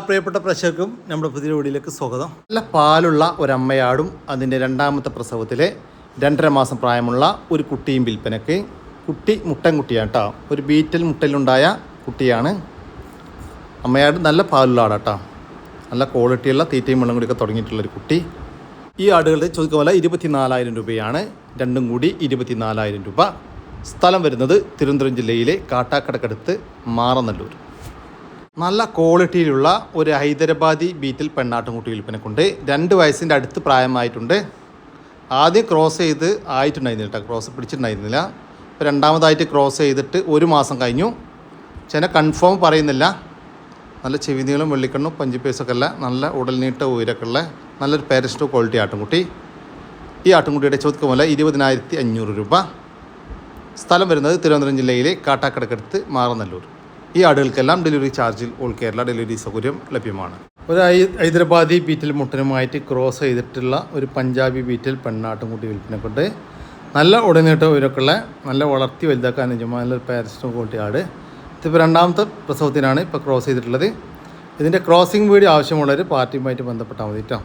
പ്രിയപ്പെട്ട പ്രേക്ഷകർക്കും നമ്മുടെ പുതിയ വീഡിയോയിലേക്ക് സ്വാഗതം. നല്ല പാലുള്ള ഒരമ്മയാടും അതിൻ്റെ രണ്ടാമത്തെ പ്രസവത്തിലെ 2.5 മാസം പ്രായമുള്ള ഒരു കുട്ടിയും വിൽപ്പനയ്ക്ക്. കുട്ടി മുട്ടൻകുട്ടിയാണ് കേട്ടോ. ഒരു ബീറ്റൽ മുട്ടയിലുണ്ടായ കുട്ടിയാണ്. അമ്മയാട് നല്ല പാലുള്ള ആടാട്ടോ. നല്ല ക്വാളിറ്റിയുള്ള തീറ്റയും വെള്ളം കൂടിയൊക്കെ തുടങ്ങിയിട്ടുള്ളൊരു കുട്ടി. ഈ ആടുകളുടെ ചോദിക്കുന്ന പോലെ 24,000 രൂപയാണ്. രണ്ടും കൂടി 24,000 രൂപ. സ്ഥലം വരുന്നത് തിരുവനന്തപുരം ജില്ലയിലെ കാട്ടാക്കടക്കടുത്ത് മാറനല്ലൂർ. നല്ല ക്വാളിറ്റിയിലുള്ള ഒരു ഹൈദരാബാദി ബീറ്റിൽ പെണ്ണാട്ടുംകുട്ടി വിൽപ്പനക്കുണ്ട്. 2 വയസ്സിൻ്റെ അടുത്ത് പ്രായമായിട്ടുണ്ട്. ആദ്യം ക്രോസ് ചെയ്ത് ആയിട്ടുണ്ടായിരുന്നില്ല കേട്ടോ, ക്രോസ് പിടിച്ചിട്ടുണ്ടായിരുന്നില്ല. ഇപ്പോൾ രണ്ടാമതായിട്ട് ക്രോസ് ചെയ്തിട്ട് 1 മാസം കഴിഞ്ഞു. ചെന കൺഫേം പറയുന്നില്ല. നല്ല ചെവിനീളം വെള്ളിക്കണ്ണും പഞ്ചിപ്പേസൊക്കെ ഉള്ള നല്ല ഉടൽനീട്ട ഉയരൊക്കെ ഉള്ള നല്ലൊരു പാരസ്റ്റോ ക്വാളിറ്റി ആട്ടുംകുട്ടി. ഈ ആട്ടുംകുട്ടിയുടെ ചോദിക്കുന്ന പോലെ 20,500 രൂപ. സ്ഥലം വരുന്നത് തിരുവനന്തപുരം ജില്ലയിലെ കാട്ടാക്കടക്കടുത്ത് മാറനല്ലൂർ. ഈ ആടുകൾക്കെല്ലാം ഡെലിവറി ചാർജിൽ ഓൾ കേരള ഡെലിവറി സൗകര്യം ലഭ്യമാണ്. ഒരു ഹൈദരാബാദി ബീറ്റിൽ മുട്ടനുമായിട്ട് ക്രോസ് ചെയ്തിട്ടുള്ള ഒരു പഞ്ചാബി ബീറ്റിൽ പെണ്ണാട്ടുംകുട്ടി വിൽപ്പനക്കൊണ്ട് നല്ല ഉടനീട്ട ഉയരക്കുള്ള നല്ല വളർത്തി വലുതാക്കാൻ അനുയോജ്യമായ നല്ലൊരു പാരസ്റ്റോ ക്വാളിറ്റി ആട്. ഇതിപ്പോൾ രണ്ടാമത്തെ പ്രസവത്തിനാണ് ഇപ്പോൾ ക്രോസ് ചെയ്തിട്ടുള്ളത്. ഇതിൻ്റെ ക്രോസിംഗ് വീഡിയോ ആവശ്യമുള്ളവർ പാർട്ടിയുമായിട്ട് ബന്ധപ്പെട്ടാൽ മതി കേട്ടോ.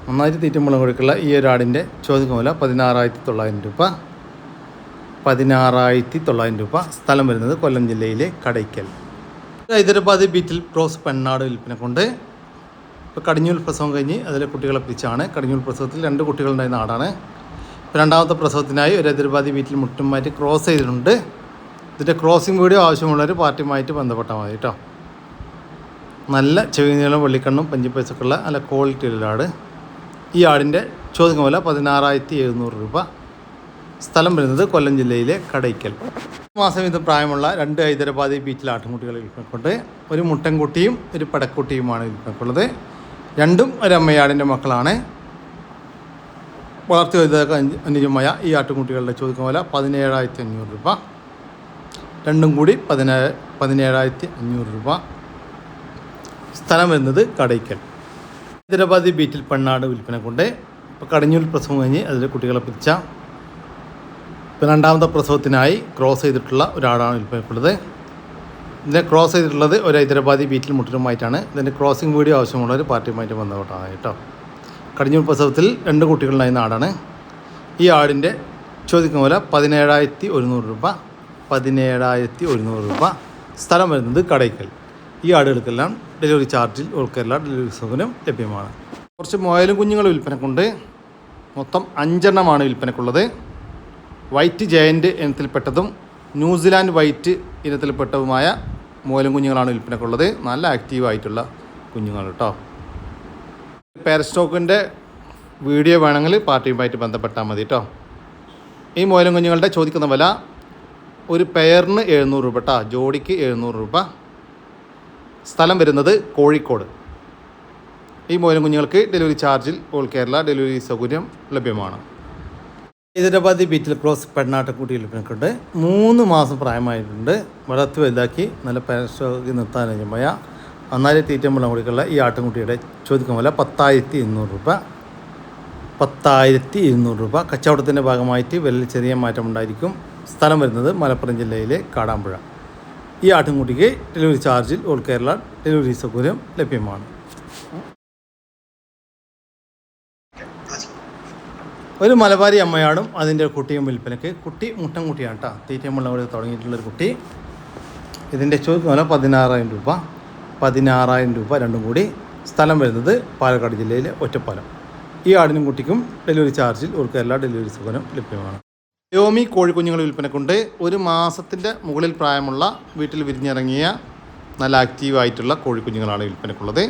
നന്നായിട്ട് തീറ്റുമ്പളം കൊടുക്കുള്ള ഈ ഒരു ആടിൻ്റെ ചോദിക്കുന്ന വില 16,900 രൂപ. 16,900 രൂപ. സ്ഥലം വരുന്നത് കൊല്ലം ജില്ലയിലെ കടയ്ക്കൽ. ഹൈദരാബാദ് ബീറ്റിൽ ക്രോസ് പെണ്ണാട് വിൽപ്പന കൊണ്ട് ഇപ്പോൾ കടിഞ്ഞൂൽ പ്രസവം കഴിഞ്ഞ് അതിലെ കുട്ടികളെ പിരിച്ചാണ്. കടിഞ്ഞൂൽ പ്രസവത്തിൽ 2 കുട്ടികളുണ്ടായിരുന്ന ആടാണ്. ഇപ്പോൾ രണ്ടാമത്തെ പ്രസവത്തിനായി ഒരു ഹൈദരാബാദി ബീറ്റിൽ മുട്ടുമായിട്ട് ക്രോസ് ചെയ്തിട്ടുണ്ട്. ഇതിൻ്റെ ക്രോസിംഗ് വീഡിയോ ആവശ്യമുള്ളവർ പാർട്ടിയുമായിട്ട് ബന്ധപ്പെട്ടാൽ മതി കേട്ടോ. നല്ല ചെവിനീളം വെള്ളിക്കണ്ണും പഞ്ചിപ്പേസൊക്കെയുള്ള നല്ല ക്വാളിറ്റിയുള്ള ആട്. ഈ ആടിൻ്റെ ചോദിക്കുന്ന പോലെ 16,700 രൂപ. സ്ഥലം വരുന്നത് കൊല്ലം ജില്ലയിലെ കടയ്ക്കൽ. മാസം വീതം പ്രായമുള്ള 2 ഹൈദരാബാദി ബീറ്റിൽ ആട്ടുംകുട്ടികളെ വിൽപ്പനക്കൊണ്ട് ഒരു മുട്ടൻകുട്ടിയും ഒരു പടക്കുട്ടിയുമാണ് വിൽപ്പനക്കുള്ളത്. രണ്ടും ഒരു അമ്മയാടിൻ്റെ മക്കളാണ്. വളർത്തി വലുതാക്കാൻ അനുയോജ്യമായ ഈ ആട്ടുംകുട്ടികളുടെ ചോദിക്കുന്ന പോലെ 17,500 രൂപ. രണ്ടും കൂടി 17,500 രൂപ. സ്ഥലം വരുന്നത് കടയ്ക്കൽ. ഹൈദരാബാദി ബീറ്റിൽ പെണ്ണാട് വിൽപ്പന കൊണ്ട് ഇപ്പോൾ കടിഞ്ഞൂൽ പ്രസവം കഴിഞ്ഞ് അതിലെ കുട്ടികളെ പിരിച്ച ഇപ്പോൾ രണ്ടാമത്തെ പ്രസവത്തിനായി ക്രോസ് ചെയ്തിട്ടുള്ള ഒരാടാണ് വിൽപ്പനക്കുള്ളത്. ഇതിനെ ക്രോസ് ചെയ്തിട്ടുള്ളത് ഒരു ഹൈദരാബാദി ബീറ്റിൽ മുട്ടനുമായിട്ടാണ്. ഇതിൻ്റെ ക്രോസിംഗ് വീഡിയോ ആവശ്യമുള്ളവർ പാർട്ടിയുമായിട്ട് ബന്ധപ്പെട്ടാണ് കേട്ടോ. കടിഞ്ഞൂൽ പ്രസവത്തിൽ 2 കുട്ടികളുണ്ടായിരുന്ന ആടാണ്. ഈ ആടിൻ്റെ ചോദിക്കുന്ന പോലെ 17,100 രൂപ. 17,100 രൂപ. സ്ഥലം വരുന്നത് കടയ്ക്കൽ. ഈ ആടുകൾക്കെല്ലാം ഡെലിവറി ചാർജിൽ ഓൾ കേരള ഡെലിവറി സൗകര്യം ലഭ്യമാണ്. കുറച്ച് മുയലും കുഞ്ഞുങ്ങൾ വിൽപ്പനക്കുണ്ട്. മൊത്തം 5 എണ്ണമാണ് വിൽപ്പനക്കുള്ളത്. വൈറ്റ് ജയൻറ്റ് ഇനത്തിൽപ്പെട്ടതും ന്യൂസിലാൻഡ് വൈറ്റ് ഇനത്തിൽപ്പെട്ടതുമായ മുയലും കുഞ്ഞുങ്ങളാണ് വിൽപ്പനക്കുള്ളത്. നല്ല ആക്റ്റീവായിട്ടുള്ള കുഞ്ഞുങ്ങൾ കേട്ടോ. പാരസ്റ്റോക്കിൻ്റെ വീഡിയോ വേണമെങ്കിൽ പാർട്ടിയുമായിട്ട് ബന്ധപ്പെട്ടാൽ മതി കേട്ടോ. ഈ മുയലും കുഞ്ഞുങ്ങളുടെ ചോദിക്കുന്ന വില ഒരു പെയറിന് 700 രൂപ കേട്ടോ. ജോഡിക്ക് 700 രൂപ. സ്ഥലം വരുന്നത് കോഴിക്കോട്. ഈ മുയലും കുഞ്ഞുങ്ങൾക്ക് ഡെലിവറി ചാർജിൽ ഓൾ കേരള ഡെലിവറി സൗകര്യം ലഭ്യമാണ്. ഹൈദരാബാദി ബീറ്റിൽ ക്രോസ് പെണ്ണാട്ടുംകുട്ടി വിൽപ്പനക്കുണ്ട്. 3 മാസം പ്രായമായിട്ടുണ്ട്. വളർത്തി വലുതാക്കി നല്ല പാരസ്റ്റോക്കി നിർത്താൻ അനുയോജ്യമായ നന്നായി തീറ്റയും വെള്ളം കുടിക്കുള്ള ഈ ആട്ടുംകുട്ടിയുടെ ചോദിക്കുന്ന വില 10,200 രൂപ. 10,200 രൂപ. കച്ചവടത്തിൻ്റെ ഭാഗമായിട്ട് വലിയ ചെറിയ മാറ്റമുണ്ടായിരിക്കും. സ്ഥലം വരുന്നത് മലപ്പുറം ജില്ലയിലെ കാടാമ്പുഴ. ഈ ആട്ടുംകുട്ടിക്ക് ഡെലിവറി ചാർജിൽ ഓൾ കേരള ഡെലിവറി സൗകര്യം ലഭ്യമാണ്. ഒരു മലബാരി അമ്മയാടും അതിൻ്റെ കുട്ടിയും വിൽപ്പനയ്ക്ക്. കുട്ടി മുട്ടൻകുട്ടിയാണ് കേട്ടോ. തീറ്റയും വെള്ളം കൂടി തുടങ്ങിയിട്ടുള്ളൊരു കുട്ടി. ഇതിൻ്റെ ചോദിക്കുന്ന 16,000 രൂപ. 16,000 രൂപ രണ്ടും കൂടി. സ്ഥലം വരുന്നത് പാലക്കാട് ജില്ലയിലെ ഒറ്റപ്പാലം. ഈ ആടിനും കുട്ടിക്കും ഡെലിവറി ചാർജിൽ ഓൾ കേരള ഡെലിവറി സൗകര്യം ലഭ്യമാണ്. യോമി കോഴിക്കുഞ്ഞുങ്ങൾ വിൽപ്പനക്കുണ്ട്. 1 മാസത്തിൻ്റെ മുകളിൽ പ്രായമുള്ള വീട്ടിൽ വിരിഞ്ഞിറങ്ങിയ നല്ല ആക്റ്റീവായിട്ടുള്ള കോഴിക്കുഞ്ഞുങ്ങളാണ് വിൽപ്പനക്കുള്ളത്.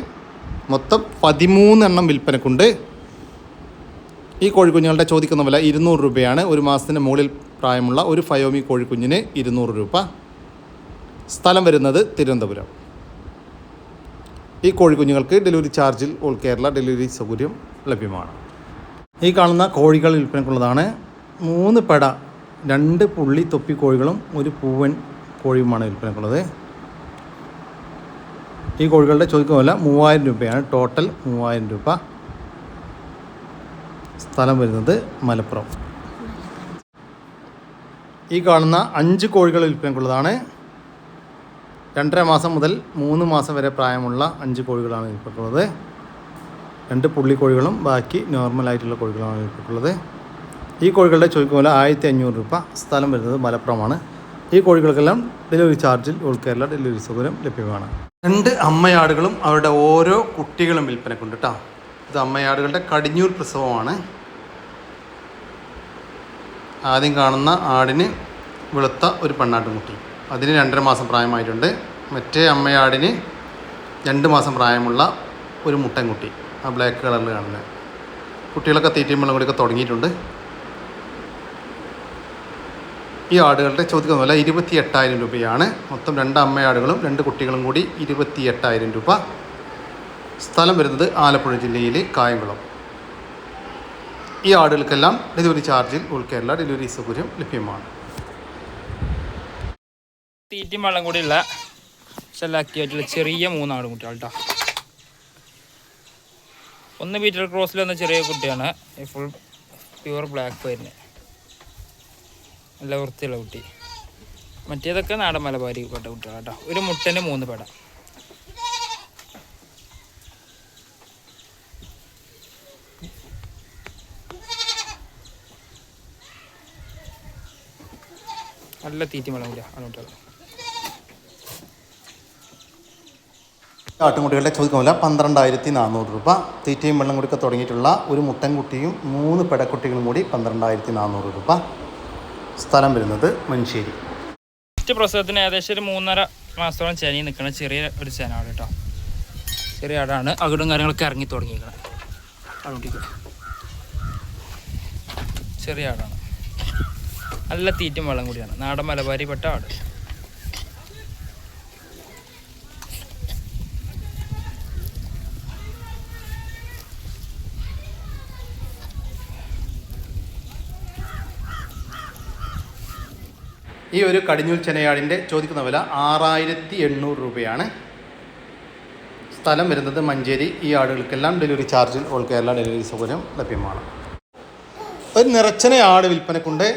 മൊത്തം 13 എണ്ണം വിൽപ്പനക്കുണ്ട്. ഈ കോഴിക്കുഞ്ഞുങ്ങളുടെ ചോദിക്കുന്ന വില 200 രൂപയാണ്. 1 മാസത്തിന് മുകളിൽ പ്രായമുള്ള ഒരു ഫയോമി കോഴിക്കുഞ്ഞിന് 200 രൂപ. സ്ഥലം വരുന്നത് തിരുവനന്തപുരം. ഈ കോഴിക്കുഞ്ഞുങ്ങൾക്ക് ഡെലിവറി ചാർജിൽ ഓൾ കേരള ഡെലിവറി സൗകര്യം ലഭ്യമാണ്. ഈ കാണുന്ന കോഴികൾ വിൽപ്പനക്കുള്ളതാണ്. 3 പെട, 2 പുള്ളി തൊപ്പി കോഴികളും 1 പൂവൻ കോഴിയുമാണ് വിൽപ്പനക്കുള്ളത്. ഈ കോഴികളുടെ ചോദിക്കുന്ന വില 3,000 രൂപയാണ്. ടോട്ടൽ 3,000 രൂപ. സ്ഥലം വരുന്നത് മലപ്പുറം. ഈ കാണുന്ന 5 കോഴികൾ വിൽപ്പനക്കുള്ളതാണ്. 2.5 മാസം മുതൽ 3 മാസം വരെ പ്രായമുള്ള 5 കോഴികളാണ് വിൽപ്പെട്ടുള്ളത്. 2 പുള്ളിക്കോഴികളും ബാക്കി നോർമലായിട്ടുള്ള കോഴികളാണ് വിൽപ്പെട്ടുള്ളത്. ഈ കോഴികളുടെ ചോദിക്കുമ്പോൾ 1500 രൂപ. സ്ഥലം വരുന്നത് മലപ്പുറമാണ്. ഈ കോഴികൾക്കെല്ലാം ഡെലിവറി ചാർജിൽ ഓൾ കേരള ഡെലിവറി സൗകര്യം ലഭ്യമാണ്. 2 അമ്മയാടുകളും അവരുടെ ഓരോ കുട്ടികളും വിൽപ്പനക്കുണ്ട് കേട്ടോ. ഇത് അമ്മയാടുകളുടെ കടിഞ്ഞൂൽ പ്രസവമാണ്. ആദ്യം കാണുന്ന ആടിന് വെളുത്ത ഒരു പെണ്ണാട്ടുംകുട്ടി, അതിന് 2.5 മാസം പ്രായമായിട്ടുണ്ട്. മറ്റേ അമ്മയാടിന് 2 മാസം പ്രായമുള്ള ഒരു മുട്ടൻകുട്ടി, ആ ബ്ലാക്ക് കളറിൽ കാണുന്നത്. കുട്ടികളൊക്കെ തീറ്റയും വെള്ളം കൂടിയൊക്കെ തുടങ്ങിയിട്ടുണ്ട്. ഈ ആടുകളുടെ ചോദിക്കുന്ന വില 28,000 രൂപയാണ്. മൊത്തം 2 അമ്മയാടുകളും 2 കുട്ടികളും കൂടി 28,000 രൂപ. സ്ഥലം വരുന്നത് ആലപ്പുഴ ജില്ലയിലെ കായംകുളം. ഈ ആടുകൾക്കെല്ലാം ഡെലിവറി ചാർജിൽ ഓൾ കേരള ഡെലിവറി സൗകര്യം ലഭ്യമാണ്. തീറ്റയും വെള്ളം കൂടിയുള്ള ആക്റ്റീവായിട്ടുള്ള ചെറിയ 3 ആടുകുട്ടികൾ കേട്ടോ. ഒന്ന് ബീറ്റൽ ക്രോസിൽ വന്ന ചെറിയ കുട്ടിയാണ്. ഫുൾ പ്യുവർ ബ്ലാക്ക് വരുന്നത്, നല്ല വൃത്തിയുള്ള കുട്ടി. മറ്റേതൊക്കെ നാടൻ മലബാരി പെട്ട കുട്ടികളാണ് കേട്ടോ. ഒരു മുട്ടന് 3 പെട. നല്ല തീറ്റയും വെള്ളം കൂടിയാണ് ആടുകുട്ടികൾ. ആട്ടുംകുട്ടികളുടെ ചോദിക്കുന്നില്ല 12,400 രൂപ. തീറ്റയും വെള്ളം കൂടിയൊക്കെ തുടങ്ങിയിട്ടുള്ള ഒരു മുട്ടൻകുട്ടിയും 3 പെടക്കുട്ടികളും കൂടി 12,400 രൂപ. സ്ഥലം വരുന്നത് മഞ്ചേരി. ഫസ്റ്റ് പ്രസവത്തിന് ഏകദേശം ഒരു 3.5 മാസത്തോളം ചേനി നിൽക്കുന്ന ചെറിയ ഒരു ചേനാണ് കേട്ടോ. ചെറിയ ആടാണ്. അകിടും കാര്യങ്ങളൊക്കെ ഇറങ്ങി തുടങ്ങിയിരിക്കണം. ആടുകുട്ടിക്ക് ചെറിയ ആടാണ്. നല്ല തീറ്റയും വെള്ളം കൂടിയാണ്. നാടൻ മലബാരി പെട്ട ആട്. ഈ ഒരു കടിഞ്ഞൂൽ ചെനയാടിൻ്റെ ചോദിക്കുന്ന വില 6,800 രൂപയാണ്. സ്ഥലം വരുന്നത് മഞ്ചേരി. ഈ ആടുകൾക്കെല്ലാം ഡെലിവറി ചാർജിൽ ഓൾ കേരള ഡെലിവറി സൗകര്യം ലഭ്യമാണ്. ഒരു നിറച്ചന ആട് വിൽപ്പനക്കുണ്ട്.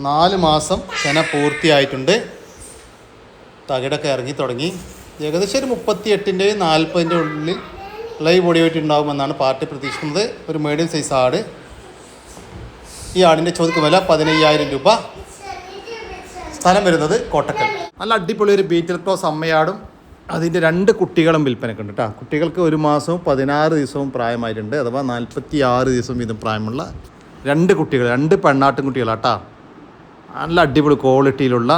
4 മാസം ചെന പൂർത്തിയായിട്ടുണ്ട്. തകിടൊക്കെ ഇറങ്ങി തുടങ്ങി. ഏകദേശം ഒരു 38-ൻ്റെയും 40-ൻ്റെ ഉള്ളിൽ ലൈവ് ബോഡി വെയിറ്റ് ഉണ്ടാകുമെന്നാണ് പാർട്ടി പ്രതീക്ഷിക്കുന്നത്. ഒരു മീഡിയം സൈസ് ആട്. ഈ ആടിൻ്റെ ചോദിക്കുന്ന വില 15,000 രൂപ. സ്ഥലം വരുന്നത് കോട്ടക്കൽ. നല്ല അടിപൊളി ഒരു ബീറ്റൽ ക്രോസ് അമ്മയാടും അതിൻ്റെ 2 കുട്ടികളും വിൽപ്പനക്കുണ്ട് കേട്ടോ. കുട്ടികൾക്ക് 1 മാസവും 16 ദിവസവും പ്രായമായിട്ടുണ്ട്. അഥവാ 46 ദിവസം വീതം പ്രായമുള്ള 2 കുട്ടികൾ, 2 പെണ്ണാട്ടും കുട്ടികളാണ് കേട്ടോ. നല്ല അടിപൊളി ക്വാളിറ്റിയിലുള്ള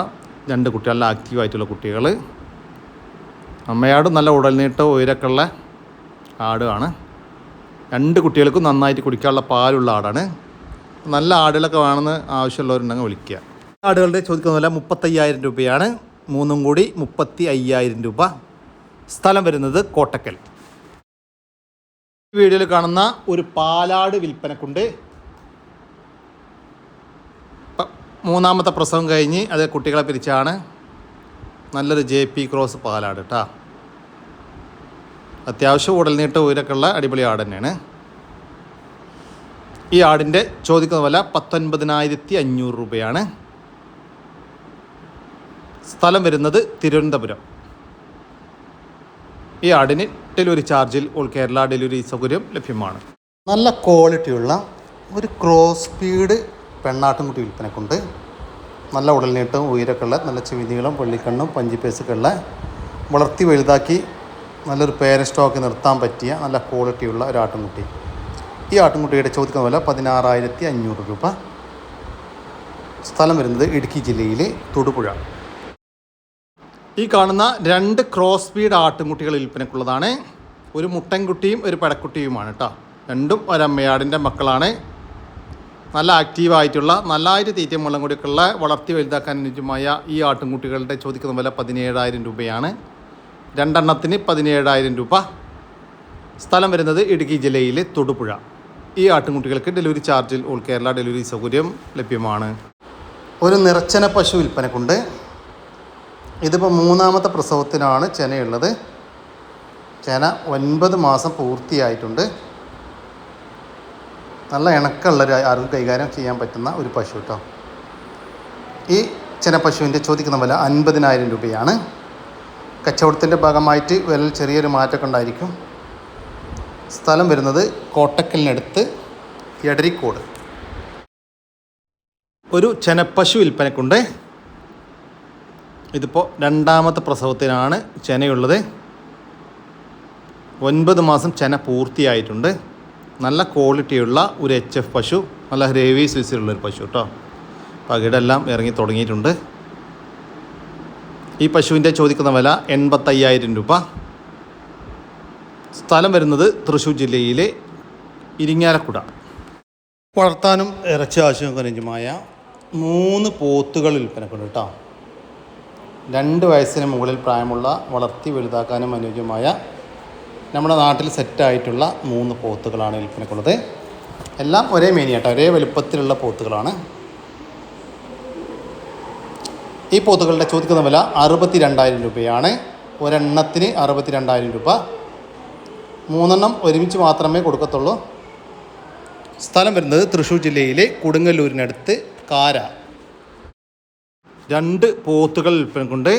2 കുട്ടികൾ, നല്ല ആക്റ്റീവായിട്ടുള്ള കുട്ടികൾ. അമ്മയാടും നല്ല ഉടൽനീട്ടവും ഉയരമൊക്കെ ഉള്ള ആടുമാണ്. 2 കുട്ടികൾക്കും നന്നായിട്ട് കുടിക്കാനുള്ള പാലുള്ള ആടാണ്. നല്ല ആടുകളൊക്കെ വേണമെന്ന് ആവശ്യമുള്ളവരുണ്ടെങ്കിൽ വിളിക്കുക. ആടുകളുടെ ചോദിക്കുന്ന വില 35,000 രൂപയാണ്. 3 കൂടി 35,000 രൂപ. സ്ഥലം വരുന്നത് കോട്ടക്കൽ. ഈ വീഡിയോയിൽ കാണുന്ന ഒരു പാലാട് വിൽപ്പനക്കുണ്ട്. 3ാമത്തെ പ്രസവം കഴിഞ്ഞ് അത് കുട്ടികളെ പിരിച്ചാണ്. നല്ലൊരു JP ക്രോസ് പാലാട് കേട്ടോ. അത്യാവശ്യം ഉടൽനീട്ട ഉയരമൊക്കെ ഉള്ള അടിപൊളി ആട് തന്നെയാണ്. ഈ ആടിൻ്റെ ചോദിക്കുന്ന വില 19,500 രൂപയാണ്. സ്ഥലം വരുന്നത് തിരുവനന്തപുരം. ഈ ആടിന് ഡെലിവറി ചാർജിൽ ഓൾ കേരള ഡെലിവറി സൗകര്യം ലഭ്യമാണ്. നല്ല ക്വാളിറ്റിയുള്ള ഒരു ക്രോസ് സ്പീഡ് പെണ്ണാട്ടുംകുട്ടി വിൽപ്പനക്കുണ്ട്. നല്ല ഉടൽനീട്ടവും ഉയരമൊക്കെ ഉള്ള, നല്ല ചെവിനീളം, വെള്ളിക്കണ്ണും പഞ്ചിപ്പേസൊക്കെ ഉള്ള, വളർത്തി വലുതാക്കി നല്ലൊരു പേരൻ സ്റ്റോക്ക് നിർത്താൻ പറ്റിയ നല്ല ക്വാളിറ്റിയുള്ള ഒരു ആട്ടുംകുട്ടി. ഈ ആട്ടുംകുട്ടിയുടെ ചോദിക്കുന്ന വില 16,500 രൂപ. സ്ഥലം വരുന്നത് ഇടുക്കി ജില്ലയിലെ തൊടുപുഴ. ഈ കാണുന്ന 2 ക്രോസ് സ്പീഡ് ആട്ടുംകുട്ടികൾ വിൽപ്പനക്കുള്ളതാണ്. ഒരു മുട്ടൻകുട്ടിയും ഒരു പെടക്കുട്ടിയുമാണ് കേട്ടോ. 2ഉം ഒരമ്മയാടിൻ്റെ മക്കളാണ്. നല്ല ആക്റ്റീവായിട്ടുള്ള, നല്ലതായിട്ട് തീറ്റയും വെള്ളം കൂടിയൊക്കെ ഉള്ള, വളർത്തി വലുതാക്കാൻ അനുയോജ്യമായ ഈ ആട്ടുംകുട്ടികളുടെ ചോദിക്കുന്ന വില 17,000 രൂപയാണ്. 2 എണ്ണത്തിന് 17,000 രൂപ. സ്ഥലം വരുന്നത് ഇടുക്കി ജില്ലയിലെ തൊടുപുഴ. ഈ ആട്ടുംകുട്ടികൾക്ക് ഡെലിവറി ചാർജിൽ ഓൾ കേരള ഡെലിവറി സൗകര്യം ലഭ്യമാണ്. ഒരു നിറച്ചന പശു വിൽപ്പനക്കുണ്ട്. ഇതിപ്പോൾ 3ാമത്തെ പ്രസവത്തിനാണ് ചെനയുള്ളത്. ചെന 9 മാസം പൂർത്തിയായിട്ടുണ്ട്. നല്ല ഇണക്കമുള്ള ആർക്കും കൈകാര്യം ചെയ്യാൻ പറ്റുന്ന ഒരു പശു കേട്ടോ. ഈ ചെന പശുവിൻ്റെ ചോദിക്കുന്ന വില 50,000 രൂപയാണ്. കച്ചവടത്തിൻ്റെ ഭാഗമായിട്ട് വിലയിൽ ചെറിയൊരു മാറ്റമൊക്കെ ഉണ്ടായിരിക്കും. സ്ഥലം വരുന്നത് കോട്ടക്കലിനടുത്ത് എടരിക്കോട്. ഒരു ചെനപ്പശു വിൽപ്പനക്കുണ്ട്. ഇതിപ്പോൾ രണ്ടാമത്തെ പ്രസവത്തിനാണ് ചെനയുള്ളത്. 9 മാസം ചെന പൂർത്തിയായിട്ടുണ്ട്. നല്ല ക്വാളിറ്റിയുള്ള ഒരു HF പശു, നല്ല ഹെവി സൈസിലുള്ളൊരു പശു കേട്ടോ. പകിടെല്ലാം ഇറങ്ങി തുടങ്ങിയിട്ടുണ്ട്. ഈ പശുവിൻ്റെ ചോദിക്കുന്ന വില 85,000 രൂപ. സ്ഥലം വരുന്നത് തൃശ്ശൂർ ജില്ലയിലെ ഇരിങ്ങാലക്കുട. വളർത്താനും ഇറച്ചി ആവശ്യമൊക്കെ അനുയോജ്യമായ 3 പോത്തുകൾ വിൽപ്പനക്കുണ്ട് കേട്ടോ. 2 വയസ്സിന് മുകളിൽ പ്രായമുള്ള വളർത്തി വലുതാക്കാനും അനുയോജ്യമായ നമ്മുടെ നാട്ടിൽ സെറ്റായിട്ടുള്ള 3 പോത്തുകളാണ് വിൽപ്പനക്കുള്ളത്. എല്ലാം ഒരേ മേനിയാട്ടോ, ഒരേ വലുപ്പത്തിലുള്ള പോത്തുകളാണ്. ഈ പോത്തുകളുടെ ചോദിക്കുന്ന വില 62,000 രൂപയാണ്. ഒരെണ്ണത്തിന് 62,000 രൂപ. 3 എണ്ണം ഒരുമിച്ച് മാത്രമേ കൊടുക്കത്തുള്ളൂ. സ്ഥലം വരുന്നത് തൃശ്ശൂർ ജില്ലയിലെ കൊടുങ്ങല്ലൂരിനടുത്ത് കാര. 2 പോത്തുകൾ വിൽപ്പനക്കുണ്ട്.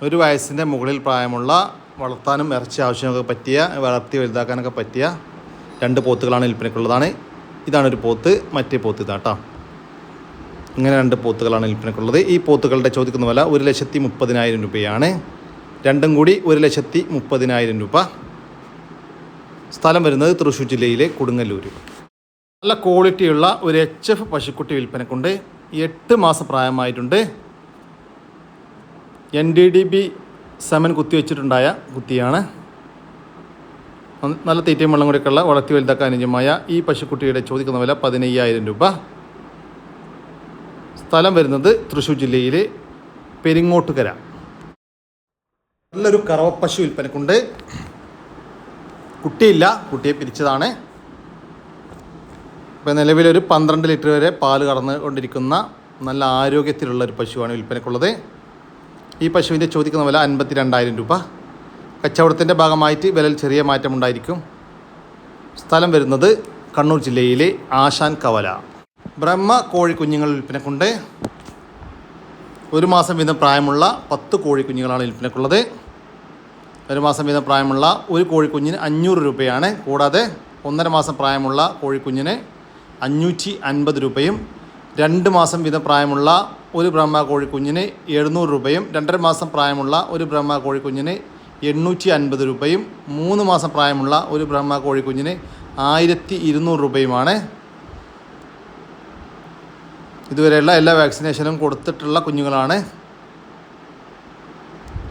1 വയസ്സിൻ്റെ മുകളിൽ പ്രായമുള്ള വളർത്താനും ഇറച്ചി ആവശ്യമൊക്കെ പറ്റിയ, വളർത്തി വലുതാക്കാനൊക്കെ പറ്റിയ 2 പോത്തുകളാണ് വിൽപ്പനക്കുള്ളതാണ്. ഇതാണൊരു പോത്ത്, മറ്റേ പോത്ത് ഇതാട്ടോ. ഇങ്ങനെ 2 പോത്തുകളാണ് വിൽപ്പനക്കുള്ളത്. ഈ പോത്തുകളുടെ ചോദിക്കുന്ന വില 1,30,000 രൂപയാണ്. രണ്ടും കൂടി 1,30,000 രൂപ. സ്ഥലം വരുന്നത് തൃശ്ശൂർ ജില്ലയിലെ കൊടുങ്ങല്ലൂർ. നല്ല ക്വാളിറ്റിയുള്ള ഒരു HF പശുക്കുട്ടി വിൽപ്പനക്കുണ്ട്. 8 മാസം പ്രായമായിട്ടുണ്ട്. NDDB സെമൻ കുത്തി വെച്ചിട്ടുണ്ടായ കുത്തിയാണ്. നല്ല തീറ്റയും വെള്ളം കൂടിയൊക്കെയുള്ള വളർത്തി വലുതാക്കാൻ അനുയോജ്യമായ ഈ പശുക്കുട്ടിയുടെ ചോദിക്കുന്ന വില 15,000 രൂപ. സ്ഥലം വരുന്നത് തൃശ്ശൂർ ജില്ലയിലെ പെരിങ്ങോട്ടുകര. നല്ലൊരു കറവപ്പശു വിൽപ്പനക്കുണ്ട്. കുട്ടിയില്ല, കുട്ടിയെ പിരിച്ചതാണ്. ഇപ്പോൾ നിലവിലൊരു 12 ലിറ്റർ വരെ പാല് കറന്നുകൊണ്ടിരിക്കുന്ന നല്ല ആരോഗ്യത്തിലുള്ള ഒരു പശുവാണ് വിൽപ്പനക്കുള്ളത്. ഈ പശുവിൻ്റെ ചോദിക്കുന്ന വില 52,000 രൂപ. കച്ചവടത്തിൻ്റെ ഭാഗമായിട്ട് വിലയിൽ ചെറിയ മാറ്റമുണ്ടായിരിക്കും. സ്ഥലം വരുന്നത് കണ്ണൂർ ജില്ലയിലെ ആശാൻ കവല. ബ്രഹ്മ കോഴിക്കുഞ്ഞുങ്ങൾ വിൽപ്പനക്കുണ്ട്. 1 മാസം വീതം പ്രായമുള്ള 10 കോഴിക്കുഞ്ഞുങ്ങളാണ് വിൽപ്പനക്കുള്ളത്. 1 മാസം വീതം പ്രായമുള്ള ഒരു കോഴിക്കുഞ്ഞിന് 500 രൂപയാണ്. കൂടാതെ 1.5 മാസം പ്രായമുള്ള കോഴിക്കുഞ്ഞിന് 550 രൂപയും 2 മാസം വീതം പ്രായമുള്ള ഒരു ബ്രഹ്മ കോഴിക്കുഞ്ഞിന് 700 രൂപയും 2.5 മാസം പ്രായമുള്ള ഒരു ബ്രഹ്മ കോഴിക്കുഞ്ഞിന് 850 രൂപയും 3 മാസം പ്രായമുള്ള ഒരു ബ്രഹ്മ കോഴിക്കുഞ്ഞിന് 1,200 രൂപയുമാണ്. ഇതുവരെയുള്ള എല്ലാ വാക്സിനേഷനും കൊടുത്തിട്ടുള്ള കുഞ്ഞുങ്ങളാണ്.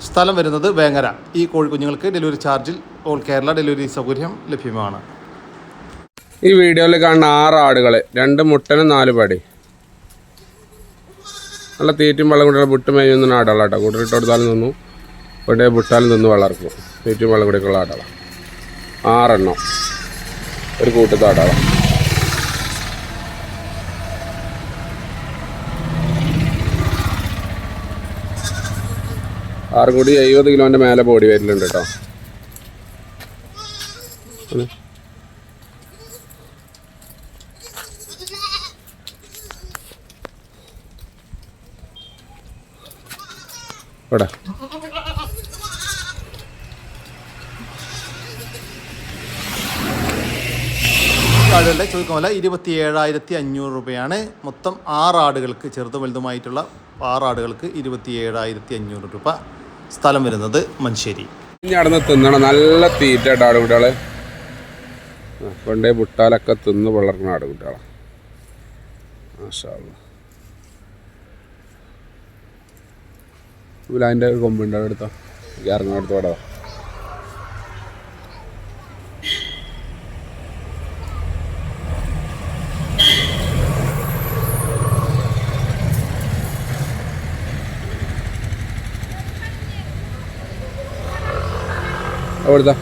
സ്ഥലം വരുന്നത് വേങ്ങര. ഈ കോഴിക്കുഞ്ഞുങ്ങൾക്ക് ഡെലിവറി ചാർജിൽ ഓൾ കേരള ഡെലിവറി സൗകര്യം ലഭ്യമാണ്. ഈ വീഡിയോയിൽ കാണുന്ന 6 ആടുകൾ, 2 മുട്ടനും 4 പടി. നല്ല തീറ്റും വെള്ളം കൂടെ വിട്ട് മേയുന്ന ആടുകളാണ് കേട്ടോ. കൂട്ടിട്ട് കൊടുത്താലും നിന്നു, ഇവിടെ വിട്ടാലും നിന്ന് വളർക്കും. തീറ്റും വെള്ളം കൂടിയൊക്കെയുള്ള ആടുകളാണ്. 6 എണ്ണം ഒരു കൂട്ടത്തെ ആടുകളാണ്. ആറും കൂടി 70 കിലോൻ്റെ മേലെ ബോഡി വരുന്നുണ്ട് കേട്ടോ. ഇവിടെ ആടുകളുടെ ചോദിക്കുന്ന വില 27,500 രൂപയാണ്. മൊത്തം 6 ആടുകൾക്ക്, ചെറുതും വലുതുമായിട്ടുള്ള 6 ആടുകൾക്ക് 27,500 രൂപ. സ്ഥലം വരുന്നത് മഞ്ചേരി. ഇനി അവിടെ തിന്നണം. നല്ല തീറ്റ ആടുകുട്ടികളെ കൊണ്ടേ വിട്ടാലൊക്കെ തിന്ന് വളർന്ന ആടുകുട്ടികളാണ്. മാഷാ അല്ലാഹ്. അതിൻ്റെ കൊമ്പുണ്ട് അവിടെ എടുത്തോ, ഇറങ്ങാൻ എടുത്തോടാ. അവിടുത്തെ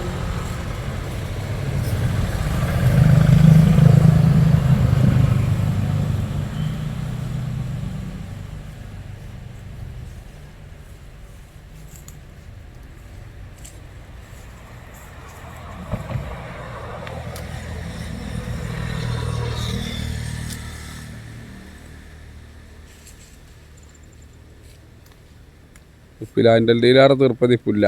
തീർപ്പില്ല, അതിൻ്റെ ഇതിലേറെ തീർപ്പതി പുല്ല.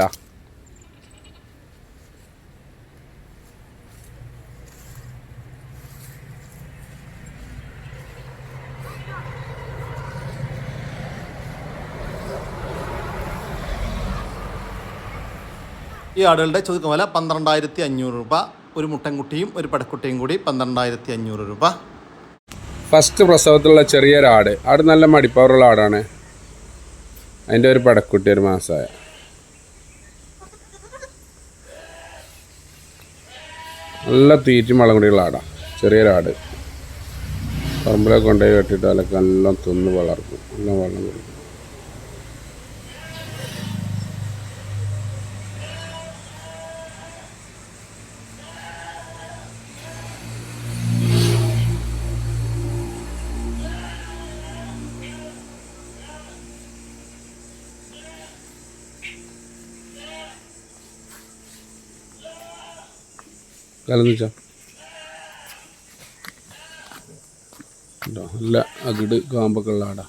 ഈ ആടുകളുടെ ചോദിക്കുന്ന വില 12,500 രൂപ. ഒരു മുട്ടൻകുട്ടിയും ഒരു പടക്കുട്ടിയും കൂടി 12,500 രൂപ. ഫസ്റ്റ് പ്രസവത്തിലുള്ള ചെറിയൊരാട്, ആട് നല്ല മടിപ്പവറുള്ള ആടാണ്. അതിൻ്റെ ഒരു പടക്കുട്ടി 1 മാസമായ. നല്ല തീറ്റും വെള്ളം കൂടിയുള്ള ആടാണ്, ചെറിയൊരാട്. പറമ്പിലൊക്കെ കൊണ്ടുപോയി കെട്ടിയിട്ട് അതിലൊക്കെ നല്ല തിന്ന് വളർക്കും, നല്ല വെള്ളം കുടിക്കും. കലന്ന് വെച്ചാൽ നല്ല അകിട് കാമ്പൊക്കെ ഉള്ള ആടാ.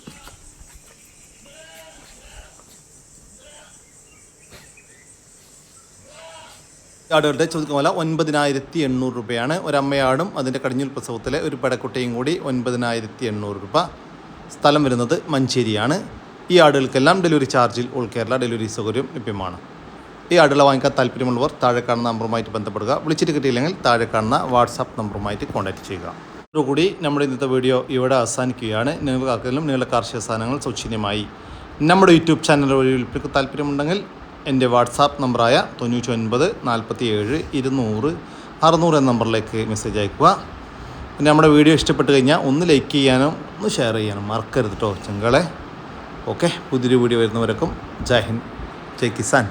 ആടുകളുടെ ചോദിക്കുന്ന വില 9,800 രൂപയാണ്. ഒരമ്മയാടും അതിൻ്റെ കടിഞ്ഞൂൽ പ്രസവത്തിലെ ഒരു പടക്കുട്ടിയും കൂടി 9,800 രൂപ. സ്ഥലം വരുന്നത് മഞ്ചേരിയാണ്. ഈ ആടുകൾക്കെല്ലാം ഡെലിവറി ചാർജിൽ ഓൾ കേരള ഡെലിവറി സൗകര്യം ലഭ്യമാണ്. ഈ ആടുകളെ വാങ്ങിക്കാൻ താല്പര്യമുള്ളവർ താഴെ കാണുന്ന നമ്പറുമായിട്ട് ബന്ധപ്പെടുക. വിളിച്ചിട്ട് കിട്ടിയില്ലെങ്കിൽ താഴെ കാണുന്ന വാട്സാപ്പ് നമ്പറുമായിട്ട് കോൺടാക്റ്റ് ചെയ്യുക. ഇതോടുകൂടി നമ്മുടെ ഇന്നത്തെ വീഡിയോ ഇവിടെ അവസാനിക്കുകയാണ്. നിങ്ങൾക്ക് ആർക്കെങ്കിലും നിങ്ങളുടെ കാർഷിക സാധനങ്ങൾ സൗജന്യമായി നമ്മുടെ യൂട്യൂബ് ചാനൽ വഴി വിൽപ്പിക്കാൻ താല്പര്യമുണ്ടെങ്കിൽ എൻ്റെ വാട്സാപ്പ് നമ്പറായ 99 47 200 600 എന്ന നമ്പറിലേക്ക് മെസ്സേജ് അയക്കുക. പിന്നെ നമ്മുടെ വീഡിയോ ഇഷ്ടപ്പെട്ട് കഴിഞ്ഞാൽ ഒന്ന് ലൈക്ക് ചെയ്യാനും ഒന്ന് ഷെയർ ചെയ്യാനും മറക്കരുത് കേട്ടോ ചെങ്കളെ. ഓക്കെ, പുതിയൊരു വീഡിയോ വരുന്നവരേക്കും ജയ് ഹിന്ദ്, ജയ് കിസാൻ.